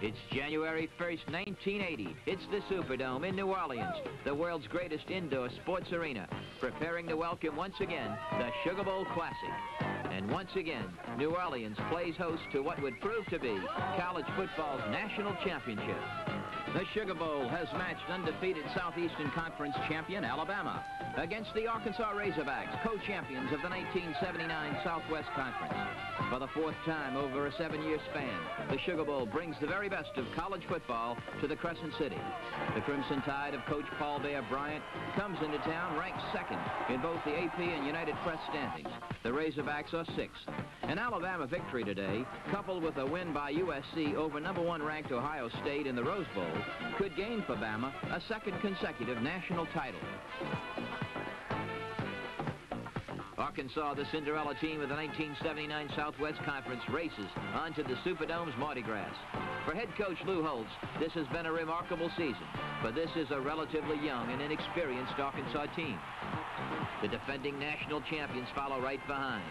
It's January 1st, 1980. It's the Superdome in New Orleans, the world's greatest indoor sports arena, preparing to welcome once again the Sugar Bowl Classic. And once again, New Orleans plays host to what would prove to be college football's national championship. The Sugar Bowl has matched undefeated Southeastern Conference champion Alabama against the Arkansas Razorbacks, co-champions of the 1979 Southwest Conference. For the fourth time over a 7-year span, the Sugar Bowl brings the very best of college football to the Crescent City. The Crimson Tide of Coach Paul Bear Bryant comes into town ranked second in both the AP and United Press standings. The Razorbacks are sixth. An Alabama victory today, coupled with a win by USC over #1 ranked Ohio State in the Rose Bowl, could gain for Bama a second consecutive national title. Arkansas, the Cinderella team of the 1979 Southwest Conference, races onto the Superdome's Mardi Gras. For head coach Lou Holtz, this has been a remarkable season, but this is a relatively young and inexperienced Arkansas team. The defending national champions follow right behind,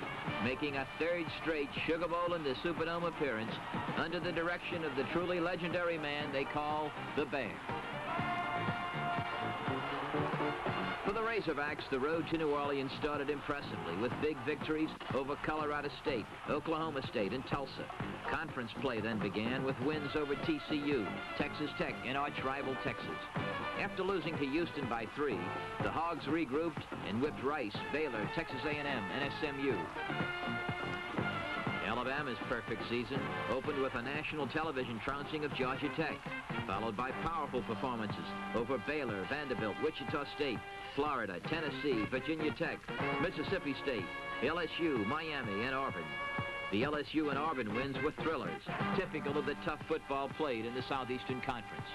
making a third straight Sugar Bowl in the Superdome appearance under the direction of the truly legendary man they call the Bear. For the Razorbacks, the road to New Orleans started impressively with big victories over Colorado State, Oklahoma State, and Tulsa. Conference play then began with wins over TCU, Texas Tech, and arch-rival Texas. After losing to Houston by 3, the Hogs regrouped and whipped Rice, Baylor, Texas A&M, and SMU. Alabama's perfect season opened with a national television trouncing of Georgia Tech, followed by powerful performances over Baylor, Vanderbilt, Wichita State, Florida, Tennessee, Virginia Tech, Mississippi State, LSU, Miami, and Auburn. The LSU and Auburn wins were thrillers, typical of the tough football played in the Southeastern Conference.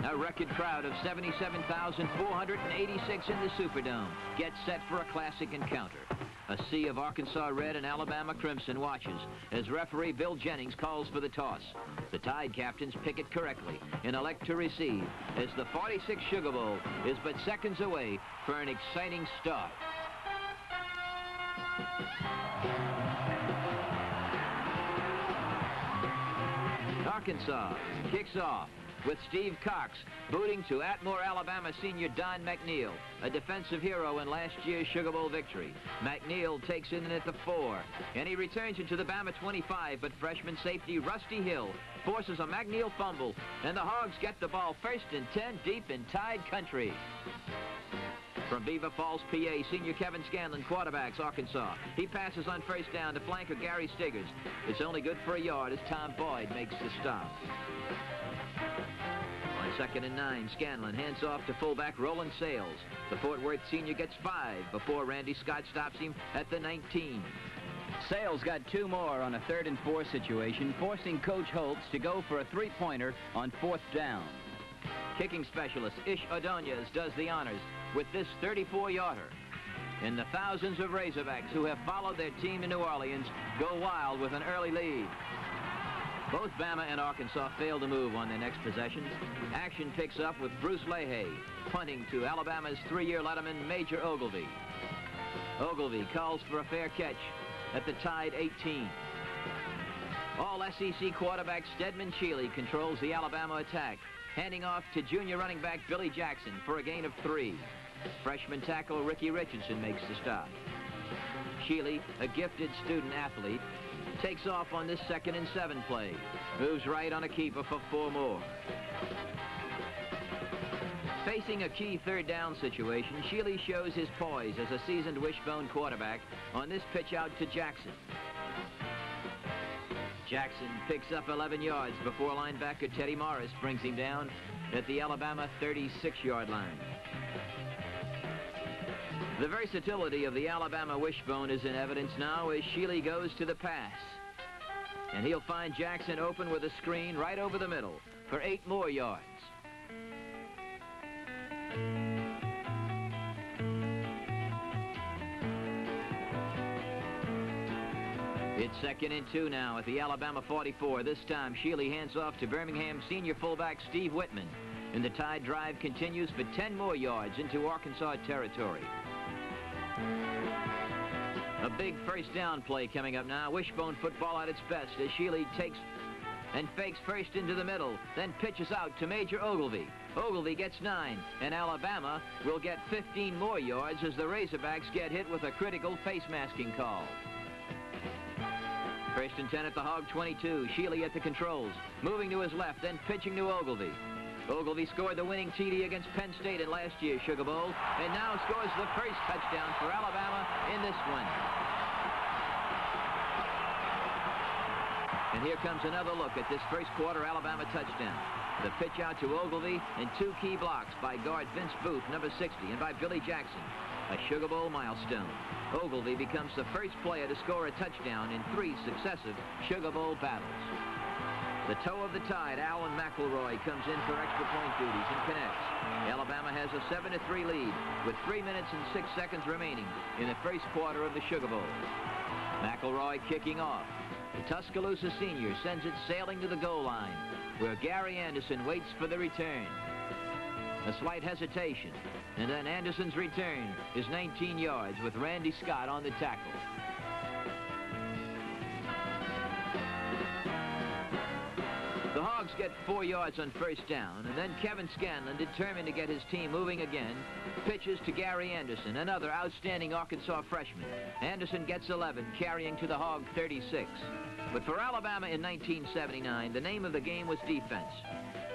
A record crowd of 77,486 in the Superdome gets set for a classic encounter. A sea of Arkansas red and Alabama crimson watches as referee Bill Jennings calls for the toss. The Tide captains pick it correctly and elect to receive as the 46th Sugar Bowl is but seconds away for an exciting start. Arkansas kicks off with Steve Cox booting to Atmore, Alabama senior Don McNeil, a defensive hero in last year's Sugar Bowl victory. McNeil takes it in at the 4, and he returns it to the Bama 25, but freshman safety Rusty Hill forces a McNeil fumble, and the Hogs get the ball 1st and 10 deep in Tide country. From Beaver Falls, PA, senior Kevin Scanlon quarterbacks Arkansas. He passes on 1st down to flanker Gary Stiggers. It's only good for a yard as Tom Boyd makes the stop. On 2nd and 9, Scanlon hands off to fullback Roland Sales. The Fort Worth senior gets 5 before Randy Scott stops him at the 19. Sales got 2 more on a 3rd and 4 situation, forcing Coach Holtz to go for a 3-pointer on 4th down. Kicking specialist Ish Ordonez does the honors with this 34-yarder. And the thousands of Razorbacks who have followed their team in New Orleans go wild with an early lead. Both Bama and Arkansas fail to move on their next possessions. Action picks up with Bruce Leahy punting to Alabama's 3-year letterman Major Ogilvy. Ogilvy calls for a fair catch at the Tide 18. All-SEC quarterback Stedman Shealy controls the Alabama attack, handing off to junior running back Billy Jackson for a gain of 3. Freshman tackle Ricky Richardson makes the stop. Shealy, a gifted student athlete, takes off on this 2nd and 7 play. Moves right on a keeper for 4 more. Facing a key 3rd down situation, Shealy shows his poise as a seasoned wishbone quarterback on this pitch out to Jackson. Jackson picks up 11 yards before linebacker Teddy Morris brings him down at the Alabama 36-yard line. The versatility of the Alabama wishbone is in evidence now as Shealy goes to the pass. And he'll find Jackson open with a screen right over the middle for 8 more yards. It's 2nd and 2 now at the Alabama 44. This time, Shealy hands off to Birmingham senior fullback Steve Whitman. And the Tide drive continues for 10 more yards into Arkansas territory. A big first down play coming up now. Wishbone football at its best as Sheely takes and fakes first into the middle, then pitches out to Major Ogilvie. Ogilvie gets 9, and Alabama will get 15 more yards as the Razorbacks get hit with a critical face masking call. First and 10 at the Hog 22. Sheely at the controls, moving to his left, then pitching to Ogilvie. Ogilvie scored the winning TD against Penn State in last year's Sugar Bowl, and now scores the first touchdown for Alabama in this one. And here comes another look at this first quarter Alabama touchdown. The pitch out to Ogilvie and 2 key blocks by guard Vince Booth, number 60, and by Billy Jackson. A Sugar Bowl milestone. Ogilvie becomes the first player to score a touchdown in 3 successive Sugar Bowl battles. The toe of the tide, Alan McElroy, comes in for extra point duties and connects. Alabama has a 7-3 lead with 3 minutes and 6 seconds remaining in the first quarter of the Sugar Bowl. McElroy kicking off. The Tuscaloosa senior sends it sailing to the goal line, where Gary Anderson waits for the return. A slight hesitation, and then Anderson's return is 19 yards with Randy Scott on the tackle. The Hogs get 4 yards on first down, and then Kevin Scanlon, determined to get his team moving again, pitches to Gary Anderson, another outstanding Arkansas freshman. Anderson gets 11, carrying to the Hog 36. But for Alabama in 1979, the name of the game was defense,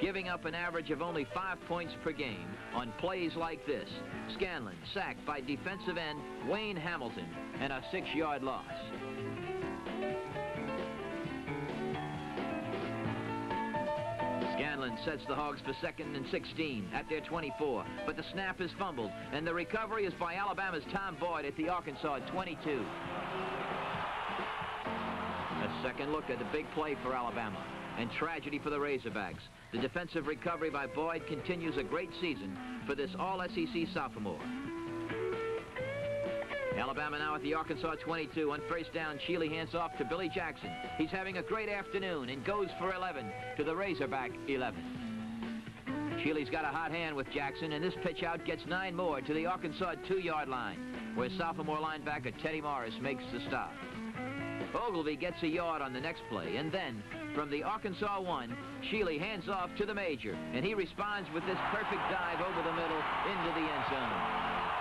giving up an average of only 5 points per game on plays like this. Scanlon sacked by defensive end Wayne Hamilton, and a 6-yard loss. Scanlon sets the Hogs for 2nd and 16 at their 24, but the snap is fumbled, and the recovery is by Alabama's Tom Boyd at the Arkansas 22. A second look at the big play for Alabama, and tragedy for the Razorbacks. The defensive recovery by Boyd continues a great season for this all-SEC sophomore. Alabama now at the Arkansas 22. On first down, Sheely hands off to Billy Jackson. He's having a great afternoon and goes for 11 to the Razorback 11. Sheely's got a hot hand with Jackson, and this pitch out gets 9 more to the Arkansas 2-yard line, where sophomore linebacker Teddy Morris makes the stop. Ogilvie gets a yard on the next play, and then from the Arkansas 1, Sheely hands off to the Major, and he responds with this perfect dive over the middle into the end zone.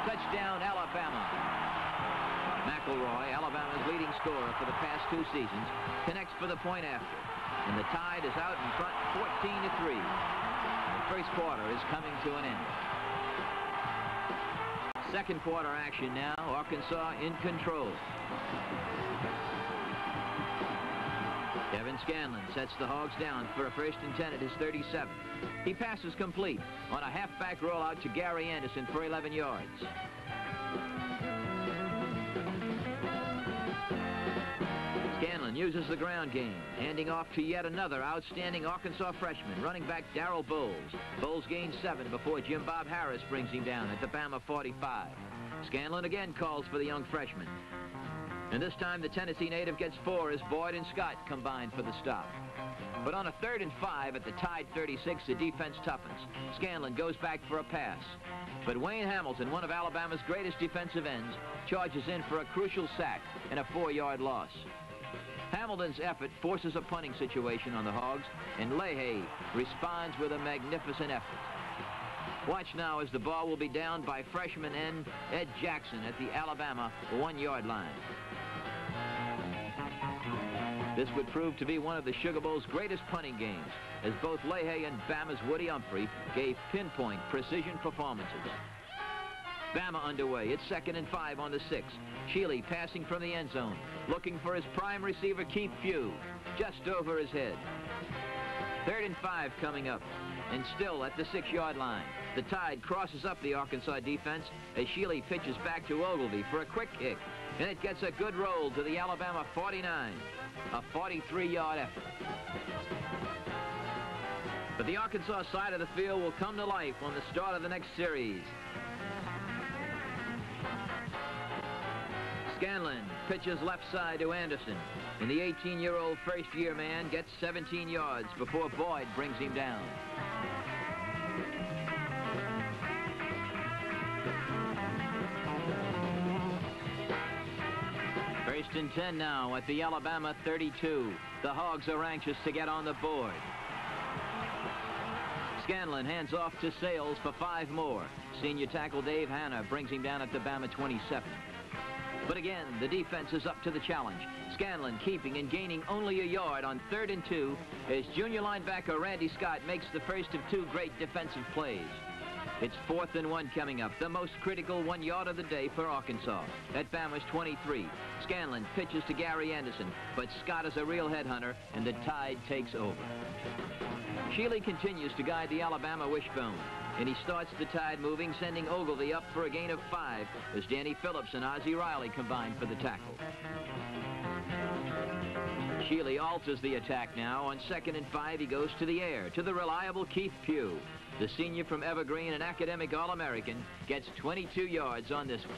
Touchdown, Alabama. McElroy, Alabama's leading scorer for the past 2 seasons, connects for the point after, and the Tide is out in front 14-3. The first quarter is coming to an end. Second quarter action now, Arkansas in control. Kevin Scanlon sets the Hogs down for a 1st and 10 at his 37. He passes complete on a halfback rollout to Gary Anderson for 11 yards. Scanlon uses the ground game, handing off to yet another outstanding Arkansas freshman, running back Darrell Bowles. Bowles gains 7 before Jim Bob Harris brings him down at the Bama 45. Scanlon again calls for the young freshman. And this time the Tennessee native gets 4 as Boyd and Scott combine for the stop. But on a 3rd and 5 at the Tide 36, the defense toughens. Scanlon goes back for a pass. But Wayne Hamilton, one of Alabama's greatest defensive ends, charges in for a crucial sack and a 4-yard loss. Hamilton's effort forces a punting situation on the Hogs, and Leahy responds with a magnificent effort. Watch now as the ball will be down by freshman end Ed Jackson at the Alabama 1-yard line. This would prove to be one of the Sugar Bowl's greatest punting games, as both Leahy and Bama's Woody Humphrey gave pinpoint precision performances. Bama underway. It's 2nd and 5 on the 6. Sheely passing from the end zone, looking for his prime receiver Keith Pugh, just over his head. 3rd and 5 coming up, and still at the 6-yard line. The Tide crosses up the Arkansas defense as Sheely pitches back to Ogilvie for a quick kick, and it gets a good roll to the Alabama 49. A 43-yard effort. But the Arkansas side of the field will come to life on the start of the next series. Scanlon pitches left side to Anderson, and the 18-year-old first-year man gets 17 yards before Boyd brings him down. and 10 now at the Alabama 32. The Hogs are anxious to get on the board. Scanlon hands off to Sales for 5 more. Senior tackle Dave Hanna brings him down at the Bama 27. But again, the defense is up to the challenge. Scanlon keeping and gaining only a yard on 3rd and 2 as junior linebacker Randy Scott makes the first of 2 great defensive plays. It's 4th and 1 coming up, the most critical 1 yard of the day for Arkansas. At Bama's 23, Scanlon pitches to Gary Anderson, but Scott is a real headhunter, and the Tide takes over. Shealy continues to guide the Alabama wishbone, and he starts the Tide moving, sending Ogilvy up for a gain of 5 as Danny Phillips and Ozzie Riley combine for the tackle. Shealy alters the attack now. On 2nd and 5, he goes to the air, to the reliable Keith Pugh. The senior from Evergreen, an academic All-American, gets 22 yards on this one.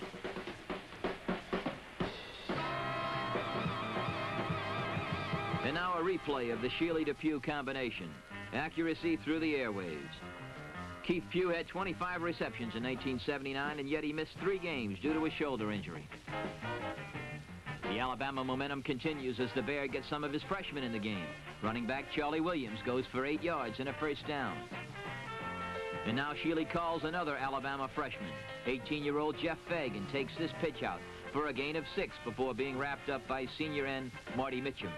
And now a replay of the Shealy to Pugh combination. Accuracy through the airwaves. Keith Pugh had 25 receptions in 1979, and yet he missed 3 games due to a shoulder injury. The Alabama momentum continues as the Bear gets some of his freshmen in the game. Running back Charlie Williams goes for 8 yards and a first down. And now Shealy calls another Alabama freshman. 18-year-old Jeff Fagan takes this pitch out for a gain of 6 before being wrapped up by senior end Marty Mitchum.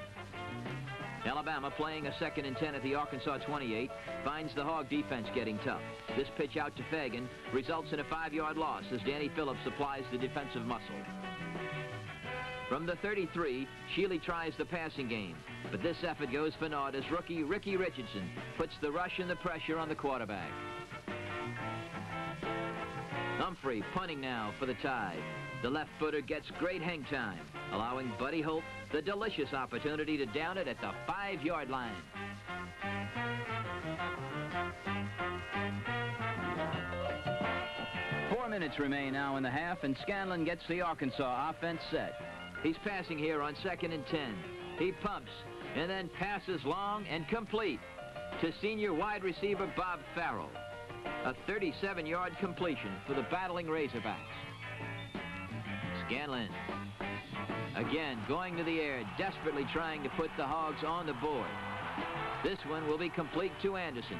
Alabama playing a 2nd and 10 at the Arkansas 28 finds the Hog defense getting tough. This pitch out to Fagan results in a 5-yard loss as Danny Phillips applies the defensive muscle. From the 33, Shealy tries the passing game, but this effort goes for naught as rookie Ricky Richardson puts the rush and the pressure on the quarterback. Humphrey punting now for the Tide. The left footer gets great hang time, allowing Buddy Holt the delicious opportunity to down it at the 5-yard line. Four minutes remain now in the half, and Scanlon gets the Arkansas offense set. He's passing here on 2nd and 10. He pumps and then passes long and complete to senior wide receiver Bob Farrell. A 37-yard completion for the battling Razorbacks. Scanlon again going to the air, desperately trying to put the Hogs on the board. This one will be complete to Anderson,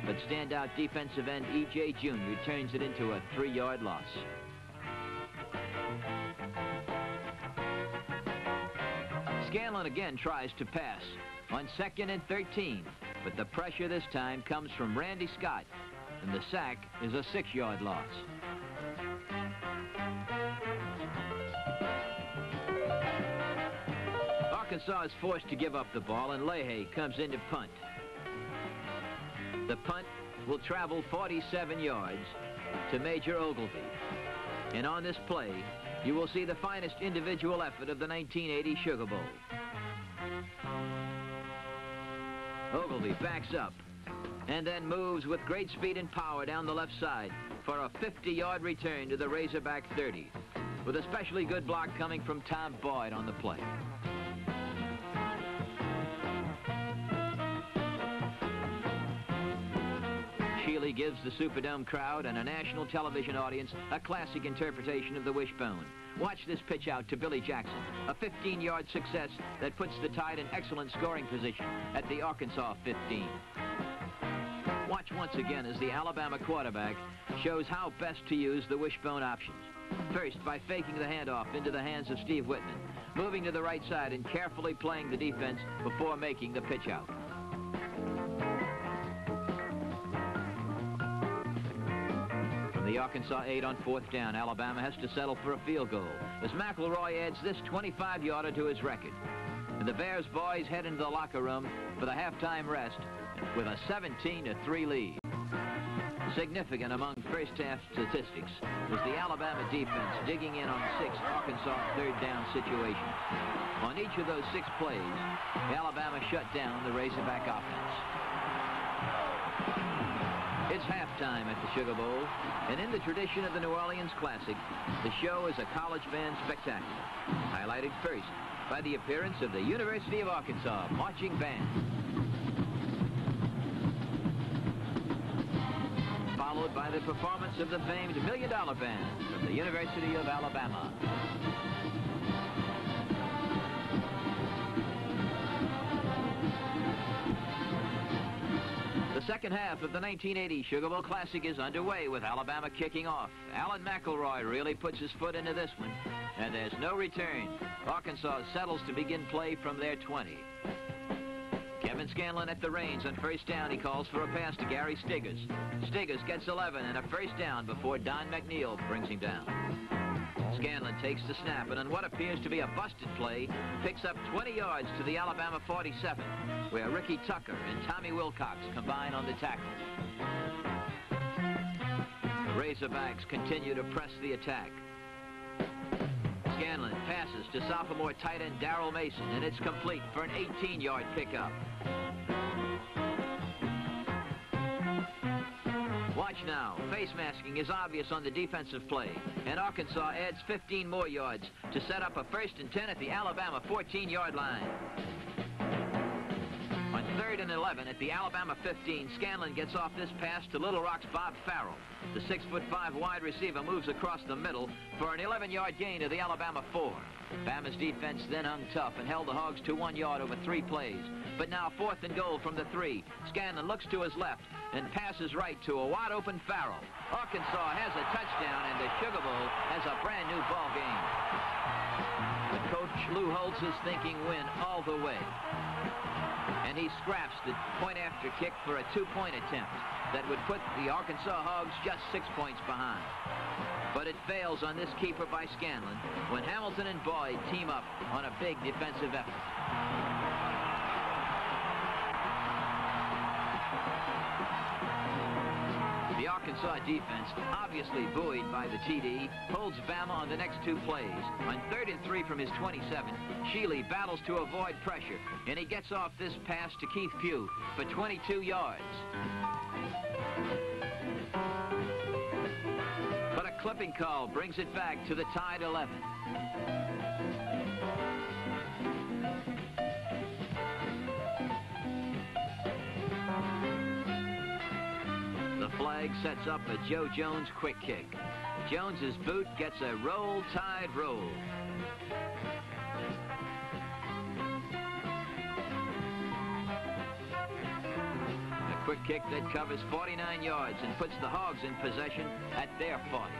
but standout defensive end E.J. Jr. turns it into a 3-yard loss. Scanlon again tries to pass on 2nd and 13, but the pressure this time comes from Randy Scott, and the sack is a 6-yard loss. Arkansas is forced to give up the ball, and Leahy comes in to punt. The punt will travel 47 yards to Major Ogilvy. And on this play, you will see the finest individual effort of the 1980 Sugar Bowl. Ogilvy backs up and then moves with great speed and power down the left side for a 50-yard return to the Razorback 30, with a especially good block coming from Tom Boyd on the play. Shealy gives the Superdome crowd and a national television audience a classic interpretation of the wishbone. Watch this pitch out to Billy Jackson, a 15-yard success that puts the Tide in excellent scoring position at the Arkansas 15. Watch once again as the Alabama quarterback shows how best to use the wishbone options. First, by faking the handoff into the hands of Steve Whitman, moving to the right side and carefully playing the defense before making the pitch out. From the Arkansas 8 on 4th down, Alabama has to settle for a field goal as McElroy adds this 25-yarder to his record. And the Bears boys head into the locker room for the halftime rest with a 17-3 lead. Significant among first-half statistics was the Alabama defense digging in on 6 Arkansas 3rd down situations. On each of those 6 plays, Alabama shut down the Razorback offense. It's halftime at the Sugar Bowl, and in the tradition of the New Orleans Classic, the show is a college band spectacular, highlighted first by the appearance of the University of Arkansas Marching Band, followed by the performance of the famed $1 Million Band from the University of Alabama. second half of the 1980 Sugar Bowl Classic is underway with Alabama kicking off. Alan McElroy really puts his foot into this one, and there's no return. Arkansas settles to begin play from their 20. Kevin Scanlon at the reins on first down. He calls for a pass to Gary Stiggers. Stiggers gets 11 and a first down before Don McNeil brings him down. Scanlon takes the snap and on what appears to be a busted play, picks up 20 yards to the Alabama 47, where Ricky Tucker and Tommy Wilcox combine on the tackle. The Razorbacks continue to press the attack. Scanlon passes to sophomore tight end Darrell Mason, and it's complete for an 18-yard pickup. Watch now. Face masking is obvious on the defensive play, and Arkansas adds 15 more yards to set up a 1st and 10 at the Alabama 14-yard line. On 3rd and 11 at the Alabama 15, Scanlon gets off this pass to Little Rock's Bob Farrell. The 6'5" wide receiver moves across the middle for an 11-yard gain to the Alabama 4. Bama's defense then hung tough and held the Hogs to 1 yard over 3 plays. But now 4th and goal from the 3. Scanlon looks to his left and passes right to a wide-open Farrell. Arkansas has a touchdown, and the Sugar Bowl has a brand-new ball game. But Coach Lou Holtz is thinking win all the way. And he scraps the point-after kick for a 2-point attempt that would put the Arkansas Hogs just 6 points behind. But it fails on this keeper by Scanlon when Hamilton and Boyd team up on a big defensive effort. The Arkansas defense, obviously buoyed by the TD, holds Bama on the next 2 plays. On 3rd and 3 from his 27, Shealy battles to avoid pressure, and he gets off this pass to Keith Pugh for 22 yards. But a clipping call brings it back to the tied 11. The flag sets up a Joe Jones quick kick. Jones's boot gets a roll, tide, roll. A quick kick that covers 49 yards and puts the Hogs in possession at their 40.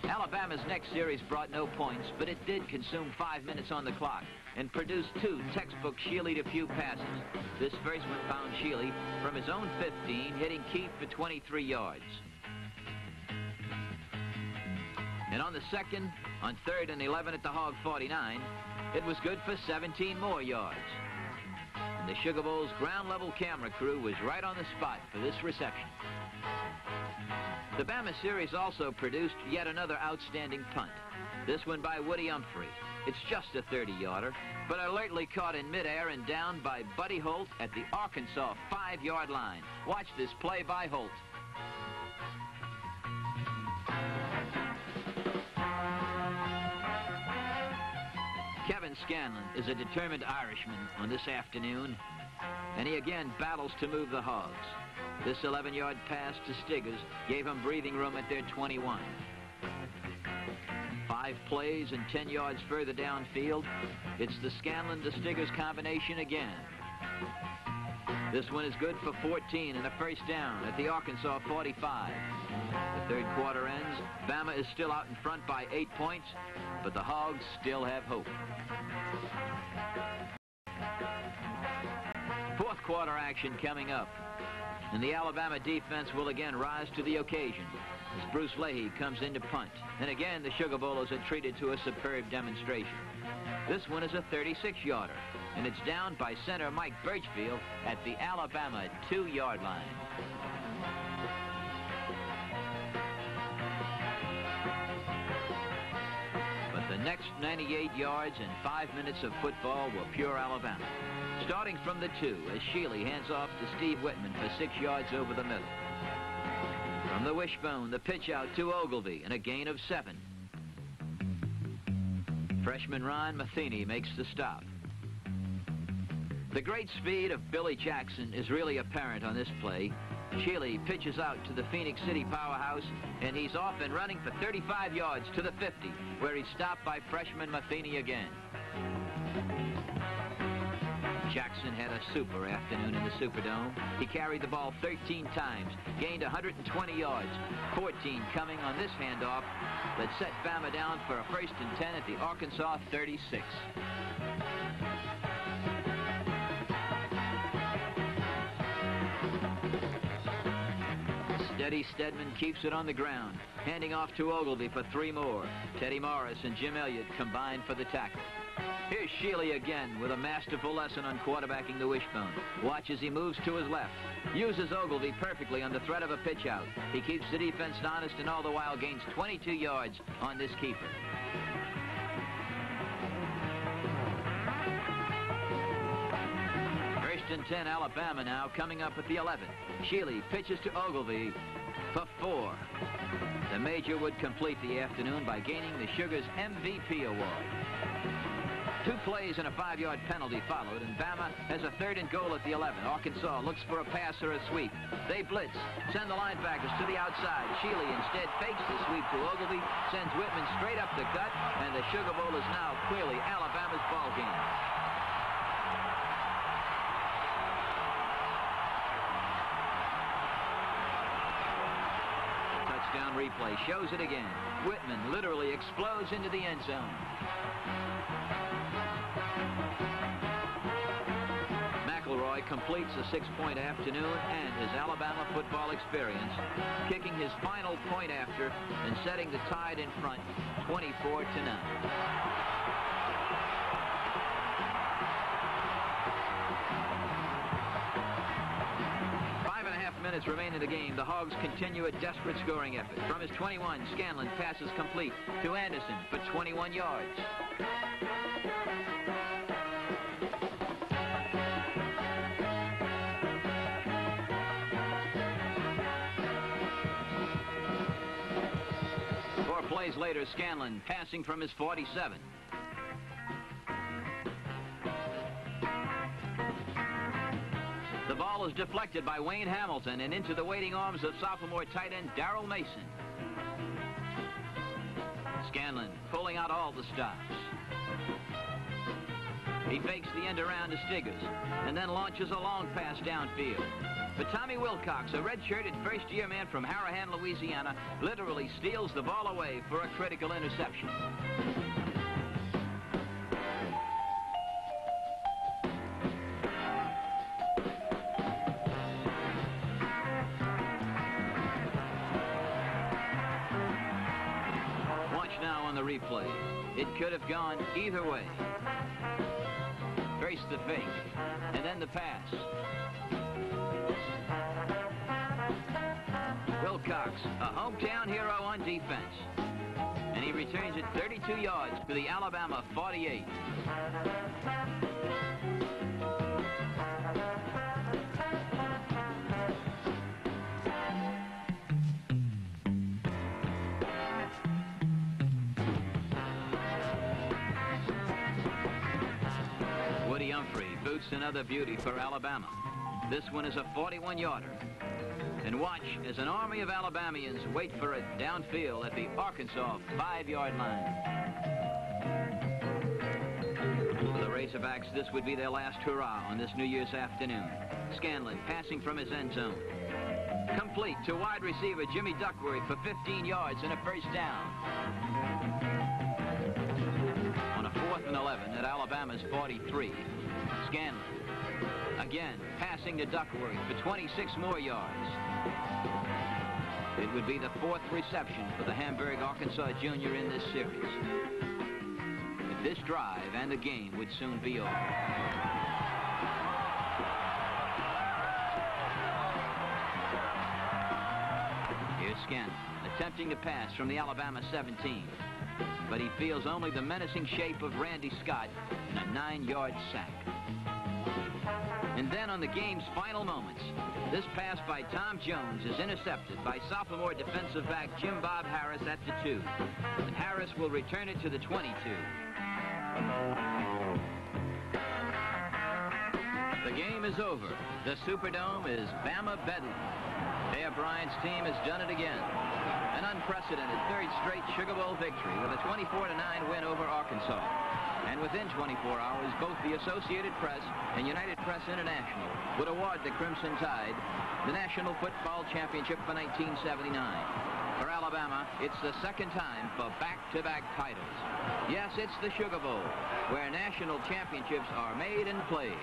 Alabama's next series brought no points, but it did consume 5 minutes on the clock and produced 2 textbook Shealy to Pugh passes. This first one found Shealy from his own 15, hitting Keith for 23 yards. And on the second, on 3rd and 11 at the Hog 49, it was good for 17 more yards. And the Sugar Bowl's ground-level camera crew was right on the spot for this reception. The Bama series also produced yet another outstanding punt. This one by Woody Humphrey. It's just a 30-yarder, but alertly caught in midair and down by Buddy Holt at the Arkansas 5-yard line. Watch this play by Holt. Kevin Scanlon is a determined Irishman on this afternoon, and he again battles to move the Hogs. This 11-yard pass to Stiggers gave him breathing room at their 21. 5 plays and 10 yards further downfield, it's the Scanlon to Stiggers combination again. This one is good for 14 and a first down at the Arkansas 45. The 3rd quarter ends. Bama is still out in front by 8 points, but the Hogs still have hope. 4th quarter action coming up, and the Alabama defense will again rise to the occasion as Bruce Leahy comes in to punt. And again, the Sugar Bowlers are treated to a superb demonstration. This one is a 36-yarder, and it's down by center Mike Birchfield at the Alabama 2-yard line. But the next 98 yards and 5 minutes of football were pure Alabama. Starting from the 2 as Shealy hands off to Steve Whitman for 6 yards over the middle. From the wishbone, the pitch out to Ogilvy and a gain of 7. Freshman Ron Matheny makes the stop. The great speed of Billy Jackson is really apparent on this play. Shealy pitches out to the Phoenix City powerhouse, and he's off and running for 35 yards to the 50, where he's stopped by freshman Matheny again. Jackson had a super afternoon in the Superdome. He carried the ball 13 times, gained 120 yards, 14 coming on this handoff that set Bama down for a 1st and 10 at the Arkansas 36. Steady Stedman keeps it on the ground, handing off to Ogilvy for 3 more. Teddy Morris and Jim Elliott combined for the tackle. Here's Shealy again with a masterful lesson on quarterbacking the wishbone. Watch as he moves to his left. Uses Ogilvy perfectly under threat of a pitch out. He keeps the defense honest and all the while gains 22 yards on this keeper. First and 10, Alabama now coming up at the 11. Shealy pitches to Ogilvy for 4. The Major would complete the afternoon by gaining the Sugar's MVP award. 2 plays and a 5-yard penalty followed, and Bama has a 3rd and goal at the 11. Arkansas looks for a pass or a sweep. They blitz, send the linebackers to the outside. Shealy instead fakes the sweep to Ogilvy, sends Whitman straight up the gut, and the Sugar Bowl is now clearly Alabama's ball game. Touchdown replay shows it again. Whitman literally explodes into the end zone. McElroy completes a 6-point afternoon and his Alabama football experience, kicking his final point after and setting the Tide in front 24-9. 5.5 minutes remain in the game. The Hogs continue a desperate scoring effort. From his 21, Scanlon passes complete to Anderson for 21 yards. Plays later, Scanlon passing from his 47. The ball is deflected by Wayne Hamilton and into the waiting arms of sophomore tight end Darrell Mason. Scanlon pulling out all the stops. He fakes the end around to Stiggers and then launches a long pass downfield. But Tommy Wilcox, a red-shirted first-year man from Harahan, Louisiana, literally steals the ball away for a critical interception. Watch now on the replay. It could have gone either way. First the fake, and then the pass. Wilcox, a hometown hero on defense. And he returns it 32 yards to the Alabama 48. Woody Humphrey boots another beauty for Alabama. This one is a 41-yarder. And watch as an army of Alabamians wait for it downfield at the Arkansas 5-yard line. For the Razorbacks, this would be their last hurrah on this New Year's afternoon. Scanlon passing from his end zone. Complete to wide receiver Jimmy Duckworth for 15 yards and a 1st down. On a 4th and 11 at Alabama's 43, Scanlon again passing to Duckworth for 26 more yards. It would be the 4th reception for the Hamburg, Arkansas junior in this series. But this drive and the game would soon be over. Here's Scanlon attempting to pass from the Alabama 17. But he feels only the menacing shape of Randy Scott in a 9-yard sack. And then on the game's final moments, this pass by Tom Jones is intercepted by sophomore defensive back Jim Bob Harris at the 2. And Harris will return it to the 22. The game is over. The Superdome is Bama Bedlam. Bear Bryant's team has done it again. An unprecedented 3rd straight Sugar Bowl victory with a 24-9 win over Arkansas. And within 24 hours, both the Associated Press and United Press International would award the Crimson Tide the National Football Championship for 1979. For Alabama, it's the second time for back-to-back titles. Yes, it's the Sugar Bowl, where national championships are made and played.